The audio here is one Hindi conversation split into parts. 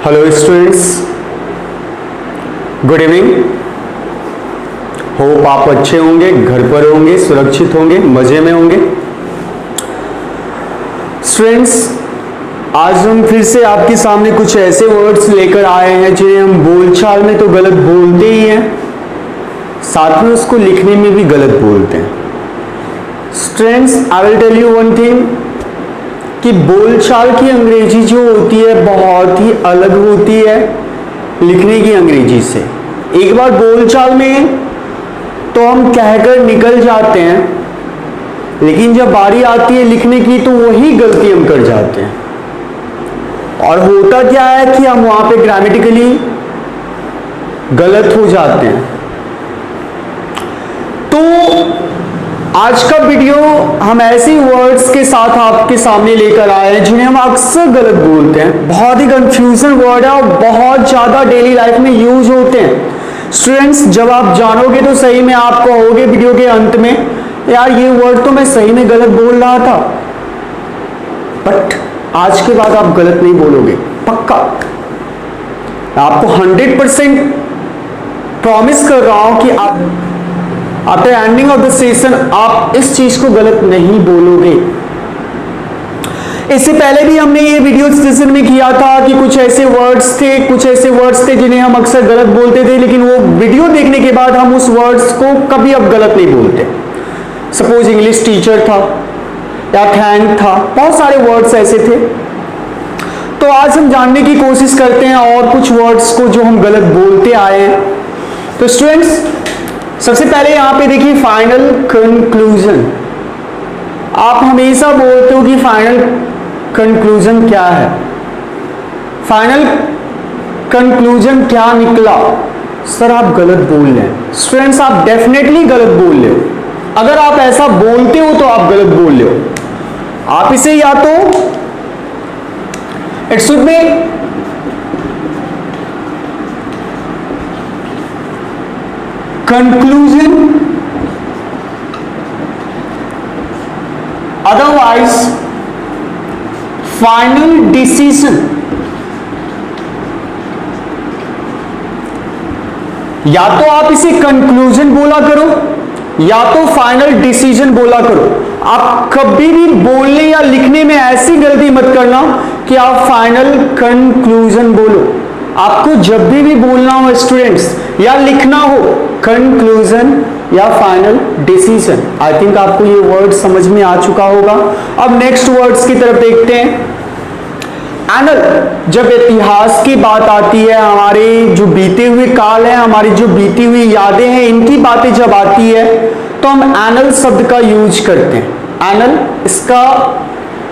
Hello students, good evening. Hope आप अच्छे होंगे, घर पर होंगे, सुरक्षित होंगे, मजे में होंगे। स्टूडेंट्स, आज हम फिर से आपके सामने कुछ ऐसे वर्ड्स लेकर आए हैं जिन्हें हम बोलचाल में तो गलत बोलते ही हैं, साथ में उसको लिखने में भी गलत बोलते हैं। Students, I will tell you one thing कि बोलचाल की अंग्रेजी जो होती है बहुत ही अलग होती है लिखने की अंग्रेजी से। एक बार बोलचाल में तो हम कहकर निकल जाते हैं, लेकिन जब बारी आती है लिखने की तो वही गलती हम कर जाते हैं। और होता क्या है कि हम वहां पे ग्रामेटिकली गलत हो जाते हैं। तो आज का वीडियो हम ऐसे वर्ड्स के साथ आपके सामने लेकर आए हैं जिन्हें हम अक्सर गलत बोलते हैं। बहुत ही कंफ्यूजन वर्ड है और बहुत ज्यादा डेली लाइफ में यूज होते हैं। स्टूडेंट्स, जब आप जानोगे तो सही में आप कहोगे वीडियो के अंत में, यार ये वर्ड तो मैं सही में गलत बोल रहा था। बट आज के बाद आप गलत नहीं बोलोगे, पक्का। आपको 100% प्रॉमिस कर रहा हूं कि आप after ending of the session आप इस चीज को गलत नहीं बोलोगे। इससे पहले भी हमने ये वीडियो सेशन में किया था कि कुछ ऐसे वर्ड्स थे जिन्हें हम अक्सर गलत बोलते थे, लेकिन वो वीडियो देखने के बाद हम उस वर्ड्स को कभी अब गलत नहीं बोलते। सपोज इंग्लिश टीचर था या थैंक था, बहुत सारे वर्ड्स ऐसे थे। तो आज हम जानने की कोशिश करते हैं और कुछ वर्ड्स को जो हम गलत बोलते आए हैं। तो स्टूडेंट्स, सबसे पहले यहां पे देखिए फाइनल कंक्लूजन। आप हमेशा बोलते हो कि फाइनल कंक्लूजन क्या है, फाइनल कंक्लूजन क्या निकला। सर आप गलत बोल रहे हैं। स्टूडेंट्स, आप डेफिनेटली गलत बोल रहे हो। अगर आप ऐसा बोलते हो तो आप गलत बोल रहे हो। आप इसे या तो it should B conclusion, otherwise final decision। या तो आप इसे कंक्लूजन बोला करो या तो फाइनल डिसीजन बोला करो। आप कभी भी बोलने या लिखने में ऐसी गलती मत करना कि आप फाइनल कंक्लूजन बोलो। आपको जब भी बोलना हो स्टूडेंट्स या लिखना हो कंक्लूजन या फाइनल डिसीजन। आई थिंक आपको ये वर्ड समझ में आ चुका होगा। अब नेक्स्ट वर्ड्स की तरफ देखते हैं। एनल, जब इतिहास की बात आती है, हमारे जो बीते हुए काल है, हमारी जो बीती हुई यादें हैं, इनकी बातें जब आती है तो हम एनल शब्द का यूज करते हैं। एनल, इसका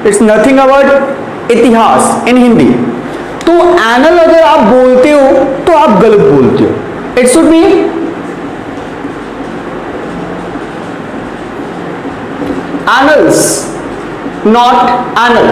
इट्स नथिंग अबाउट इतिहास इन हिंदी। तो एनल अगर आप बोलते हो तो आप गलत बोलते हो। It should B annuls, not anal.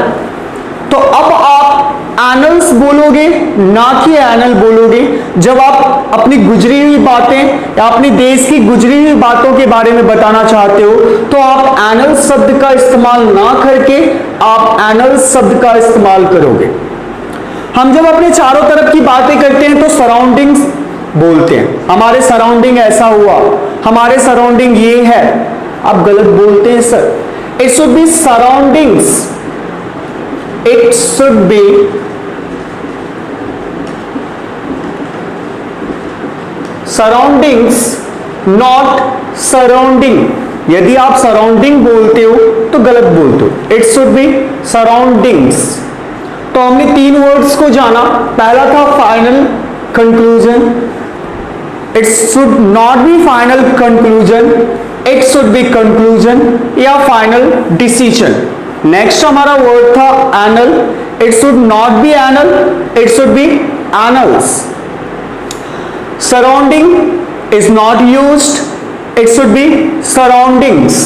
तो अब आप एनल्स बोलोगे ना कि एनल बोलोगे जब आप अपनी गुजरी हुई बातें या अपने देश की गुजरी हुई बातों के बारे में बताना चाहते हो तो आप एनल शब्द का इस्तेमाल ना करके आप एनल्स शब्द का इस्तेमाल करोगे। हम जब अपने चारों तरफ की बातें करते हैं तो सराउंडिंग्स बोलते हैं। हमारे सराउंडिंग ऐसा हुआ, हमारे सराउंडिंग ये है। आप गलत बोलते हैं sir. It should B surroundings, it should B surroundings, not surrounding. यदि आप सराउंडिंग बोलते हो तो गलत बोलते हो। It should B surroundings. तो हमने तीन वर्ड्स को जाना। पहला था final conclusion, it should not be final conclusion, it should B conclusion या फाइनल डिसीजन। नेक्स्ट हमारा वर्ड था anal, it should not be anal, it should B annuls. Surrounding is not used, it should B surroundings.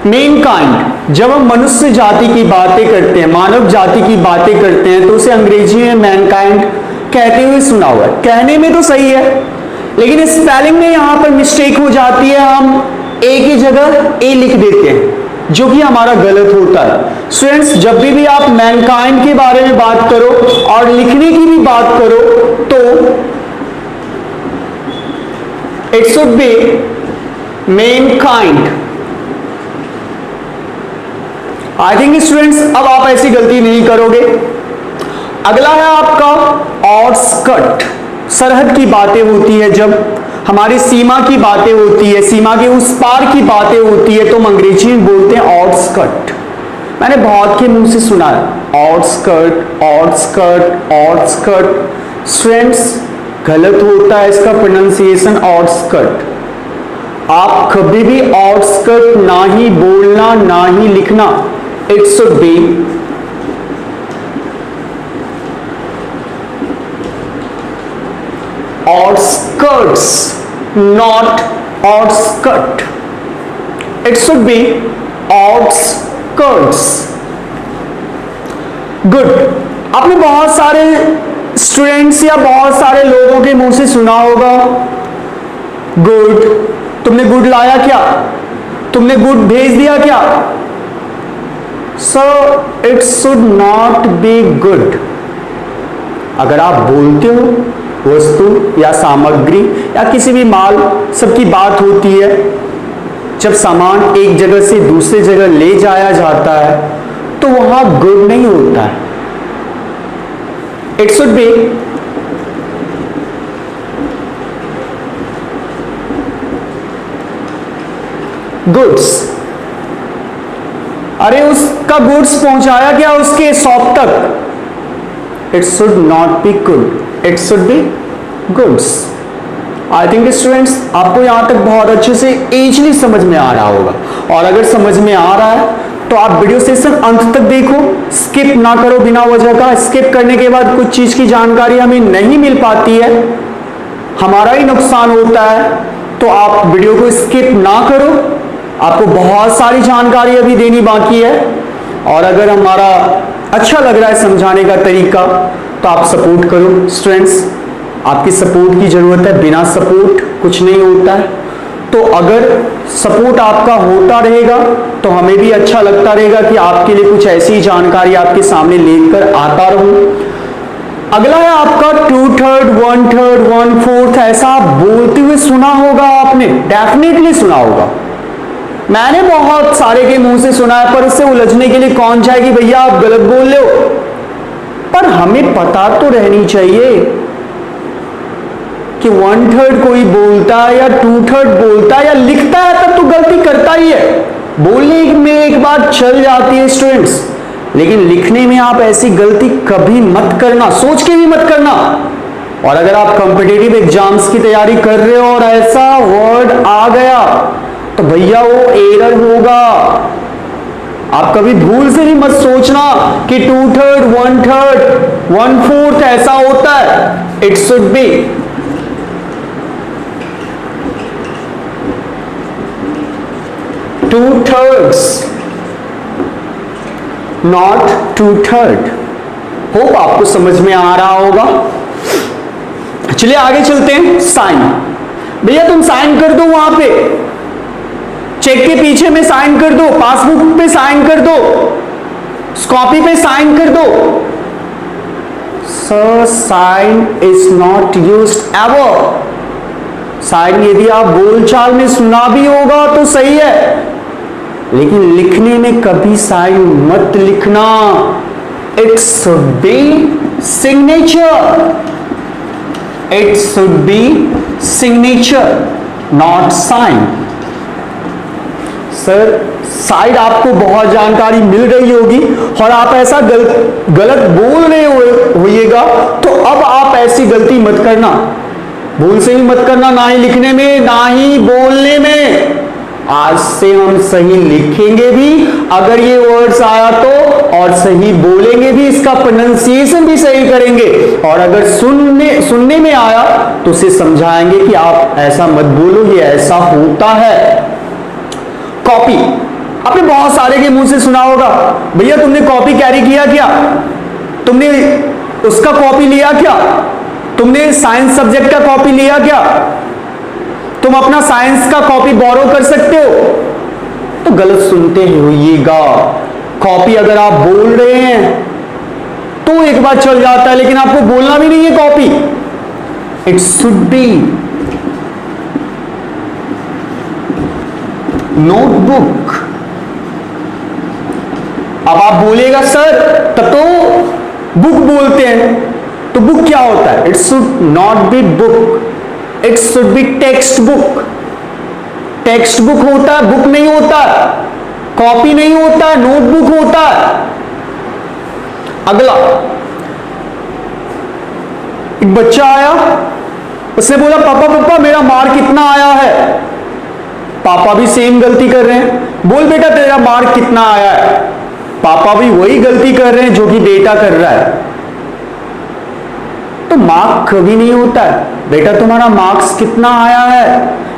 Mankind, जब हम मनुष्य जाति की बातें करते हैं, मानव जाति की बातें करते हैं तो उसे अंग्रेजी में मैनकाइंड कहते हुए सुना हुआ है। कहने में तो सही है लेकिन स्पेलिंग में यहां पर मिस्टेक हो जाती है। हम ए की जगह ए लिख देते हैं। जो कि हमारा गलत होता है। स्टूडेंट्स, जब भी आप मैनकाइंड के बारे में बात करो और लिखने की भी बात करो तो it should B Mankind. I think students अब आप ऐसी गलती नहीं करोगे। अगला है आपका आउटस्कर्ट। सरहद की बातें होती है, जब हमारी सीमा की बातें होती है, सीमा के उस पार की बातें होती है, तो हम अंग्रेजी में बोलते हैं आउटस्कर्ट। मैंने बहुत के मुंह से सुना है आउटस्कर्ट आउटस्कर्ट आउटस्कर्ट। स्टूडेंट्स, गलत होता है इसका प्रोनाउंसिएशन आउटस्कर्ट। आप कभी भी आउटस्कर्ट ना ही बोलना ना ही लिखना। It should B outskirts, not outskirt. It should be outskirts. Good. आपने बहुत सारे स्टूडेंट्स या बहुत सारे लोगों के मुंह से सुना होगा गुड। तुमने गुड लाया क्या? तुमने गुड भेज दिया क्या? Sir, it should not be good. अगर आप बोलते हो वस्तु या सामग्री या किसी भी माल, सबकी बात होती है, जब सामान एक जगह से दूसरी जगह ले जाया जाता है तो वहां गुड नहीं होता है। It should B goods. अरे उसका गुड्स पहुंचाया क्या उसके शॉप तक? It should not be good, it should B goods. I think students आपको यहां तक बहुत अच्छे से इजीली समझ में आ रहा होगा, और अगर समझ में आ रहा है तो आप वीडियो सेशन अंत तक देखो, स्किप ना करो बिना वजह का। स्किप करने के बाद कुछ चीज की जानकारी हमें नहीं मिल पाती है, हमारा ही नुकसान होता है। तो आप वीडियो को स्किप ना करो, आपको बहुत सारी जानकारी अभी देनी बाकी है। और अगर हमारा अच्छा लग रहा है समझाने का तरीका तो आप सपोर्ट करो। स्टूडेंट्स, आपकी सपोर्ट की जरूरत है, बिना सपोर्ट कुछ नहीं होता है। तो अगर सपोर्ट आपका होता रहेगा तो हमें भी अच्छा लगता रहेगा कि आपके लिए कुछ ऐसी जानकारी आपके सामने लेकर आता रहूं। अगला है आपका 2/3, 1/3, 1/4। ऐसा आप बोलते हुए सुना होगा आपने, डेफिनेटली सुना होगा। मैंने बहुत सारे के मुंह से सुना है, पर उससे उलझने के लिए कौन चाहे कि भैया आप गलत बोल रहे हो। पर हमें पता तो रहनी चाहिए कि 1/3 कोई बोलता है या 2/3 बोलता है या लिखता है, तब तो गलती करता ही है। बोलने में एक बात चल जाती है स्टूडेंट्स, लेकिन लिखने में आप ऐसी गलती कभी मत करना, सोच के भी मत करना। और अगर आप कॉम्पिटिटिव एग्जाम्स की तैयारी कर रहे हो और ऐसा वर्ड आ गया तो भैया वो एरर होगा। आप कभी भूल से भी मत सोचना कि 2/3, 1/3, 1/4 ऐसा होता है। It should B 2/3, not 2/3। Hope आपको समझ में आ रहा होगा। चलिए आगे चलते हैं। साइन, भैया तुम साइन कर दो, वहां पे चेक के पीछे में साइन कर दो, पासबुक पे साइन कर दो, कॉपी पे साइन कर दो। Sir, sign is not used ever. Sign यदि आप बोलचाल में सुना भी होगा तो सही है, लेकिन लिखने में कभी साइन मत लिखना। It should be signature, it should be signature, not sign. Sir, शायद आपको बहुत जानकारी मिल रही होगी और आप ऐसा गलत बोल रहे होइएगा, तो अब आप ऐसी गलती मत करना, भूल से भी मत करना, ना ही लिखने में ना ही बोलने में। आज से हम सही लिखेंगे भी अगर ये वर्ड्स आया तो, और सही बोलेंगे भी, इसका प्रोनाउंसिएशन भी सही करेंगे। और अगर सुनने में आया तो उसे समझाएंगे कि आप ऐसा मत बोलो, ये ऐसा होता है। कॉपी, आपने बहुत सारे के मुंह से सुना होगा, भैया तुमने कॉपी कैरी किया क्या? तुमने उसका कॉपी लिया क्या? तुमने साइंस सब्जेक्ट का कॉपी लिया क्या? तुम अपना साइंस का कॉपी बोरो कर सकते हो। तो गलत सुनते होइएगा। कॉपी अगर आप बोल रहे हैं तो एक बार चल जाता है, लेकिन आपको बोलना भी नहीं है copy. It should B notebook. अब आप बोलेगा सर तब तो बुक बोलते हैं, तो बुक क्या होता है? It should not be book, it should B text book. Text book होता है, बुक नहीं होता, कॉपी नहीं होता है, नोटबुक होता है। अगला, एक बच्चा आया, उसने बोला पापा पापा मेरा मार्क कितना आया है। पापा भी सेम गलती कर रहे हैं, बोल बेटा तेरा मार्क कितना आया है। पापा भी वही गलती कर रहे हैं जो कि बेटा कर रहा है। तो मार्क कभी नहीं होता है। बेटा तुम्हारा मार्क्स कितना आया है,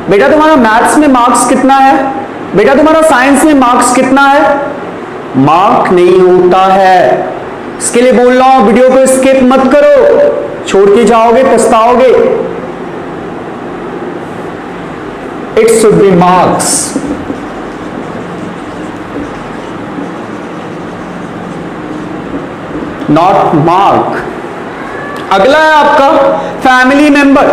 बेटा तुम्हारा मैथ्स में मार्क्स कितना है, बेटा तुम्हारा साइंस में मार्क्स कितना है। मार्क नहीं होता है। इसके लिए बोल रहा हूं वीडियो को स्किप मत करो, छोड़ के जाओगे पछताओगे। It should B marks, not mark. अगला है आपका फैमिली मेंबर।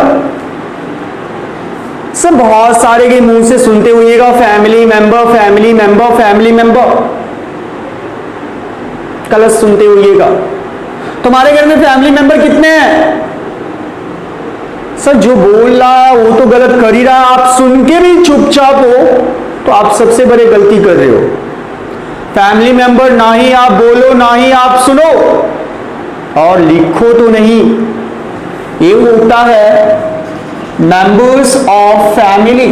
सब बहुत सारे के मुंह से सुनते हुएगा family member family member family member, गलत सुनते हुएगा। तुम्हारे घर में फैमिली मेंबर कितने हैं? सर जो बोल रहा है वो तो गलत कर ही रहा है, आप सुन के भी चुपचाप हो तो आप सबसे बड़े गलती कर रहे हो। फैमिली मेंबर ना ही आप बोलो ना ही आप सुनो और लिखो तो नहीं। ये होता है members of family.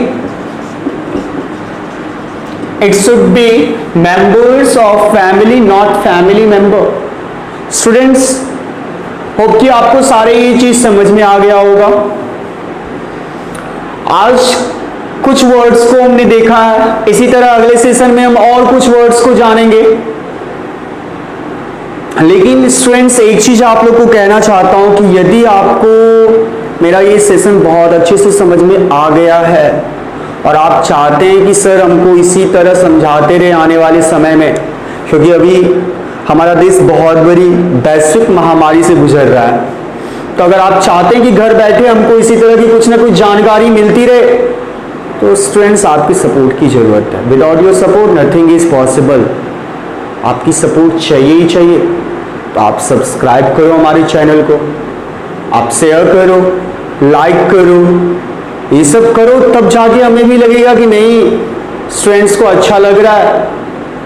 It should B members of family not family member. Students, hope कि आपको सारे ये चीज समझ में आ गया होगा। आज कुछ वर्ड्स को हमने देखा है, इसी तरह अगले सेशन में हम और कुछ वर्ड्स को जानेंगे। लेकिन स्टूडेंट्स, एक चीज आप लोग को कहना चाहता हूं कि यदि आपको मेरा ये सेशन बहुत अच्छे से समझ में आ गया है और आप चाहते हैं कि सर हमको इसी तरह समझाते रहे आने वाले समय में, क्योंकि अभी हमारा देश बहुत बड़ी वैश्विक महामारी से गुजर रहा है, तो अगर आप चाहते हैं कि घर बैठे हमको इसी तरह की कुछ ना कुछ जानकारी मिलती रहे, तो स्टूडेंट्स आपकी सपोर्ट की जरूरत है। Without your support nothing is possible. आपकी सपोर्ट चाहिए ही चाहिए। तो आप सब्सक्राइब करो हमारे चैनल को, आप शेयर करो, लाइक करो, ये सब करो, तब जाके हमें भी लगेगा कि नहीं स्टूडेंट्स को अच्छा लग रहा है,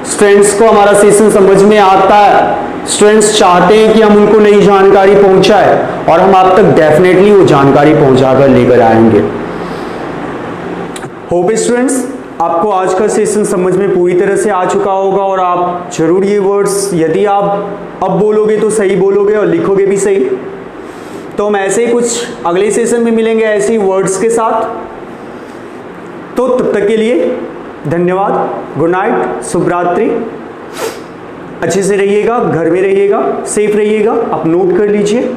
स्टूडेंट्स को हमारा सेशन समझ में आता है, स्टूडेंट्स चाहते हैं कि हम उनको नई जानकारी पहुंचाए और हम आप तक डेफिनेटली वो जानकारी पहुंचाकर लेकर आएंगे। होप स्टूडेंट्स आपको आज का सेशन समझ में पूरी तरह से आ चुका होगा और आप जरूर ये वर्ड्स, यदि आप अब बोलोगे तो सही बोलोगे और लिखोगे भी सही। तो हम ऐसे ही कुछ अगले सेशन में मिलेंगे ऐसे ही वर्ड्स के साथ। तो तब तक के लिए धन्यवाद, गुड नाइट, शुभ रात्रि। अच्छे से रहिएगा, घर में रहिएगा, सेफ रहिएगा। आप नोट कर लीजिए।